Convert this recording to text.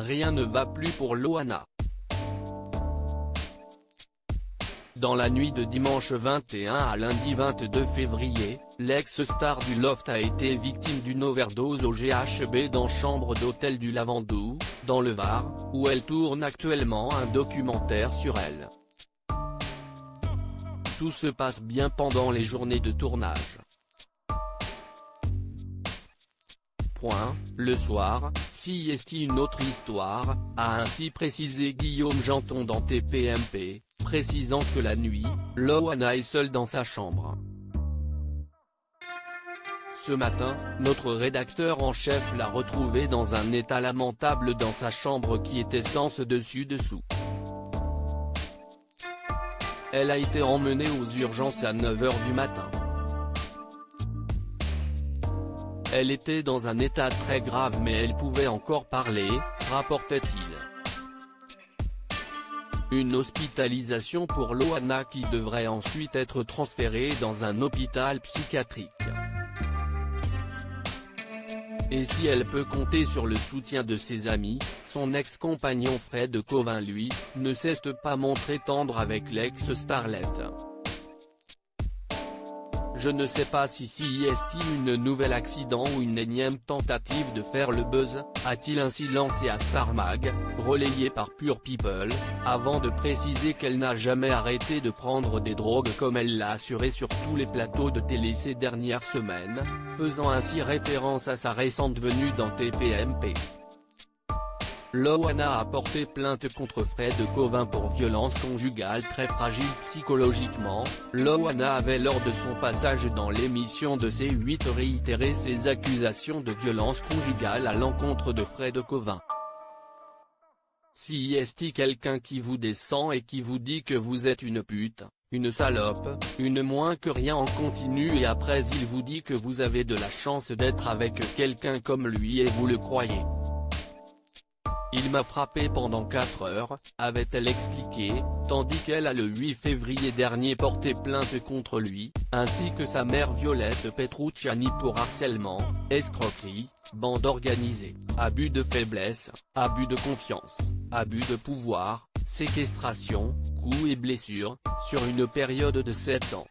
rien ne va plus pour Loana. Dans la nuit de dimanche 21 à lundi 22 février, l'ex-star du Loft a été victime d'une overdose au GHB dans chambre d'hôtel du Lavandou, dans le Var, où elle tourne actuellement un documentaire sur elle. Tout se passe bien pendant les journées de tournage. Le soir, CIST une autre histoire, a ainsi précisé Guillaume Janton dans TPMP, précisant que la nuit, Loana est seule dans sa chambre. Ce matin, notre rédacteur en chef l'a retrouvée dans un état lamentable dans sa chambre qui était sens dessus-dessous. Elle a été emmenée aux urgences à 9 h du matin. Elle était dans un état très grave mais elle pouvait encore parler, rapportait-il. Une hospitalisation pour Loana qui devrait ensuite être transférée dans un hôpital psychiatrique. Et si elle peut compter sur le soutien de ses amis, son ex-compagnon Fred Covin lui, ne cesse de pas montrer tendre avec l'ex-starlet. Je ne sais pas si CIST une nouvel accident ou une énième tentative de faire le buzz, a-t-il ainsi lancé à Star Mag, relayé par Pure People, avant de préciser qu'elle n'a jamais arrêté de prendre des drogues comme elle l'a assuré sur tous les plateaux de télé ces dernières semaines, faisant ainsi référence à sa récente venue dans TPMP. Loana a porté plainte contre Fred Covin pour violence conjugale très fragile psychologiquement. Loana avait lors de son passage dans l'émission de C8 réitéré ses accusations de violence conjugale à l'encontre de Fred Covin. CIST quelqu'un qui vous descend et qui vous dit que vous êtes une pute, une salope, une moins que rien en continu et après il vous dit que vous avez de la chance d'être avec quelqu'un comme lui et vous le croyez. Il m'a frappé pendant 4 heures, avait-elle expliqué, tandis qu'elle a le 8 février dernier porté plainte contre lui, ainsi que sa mère Violette Petrucciani pour harcèlement, escroquerie, bande organisée, abus de faiblesse, abus de confiance, abus de pouvoir, séquestration, coups et blessures, sur une période de 7 ans.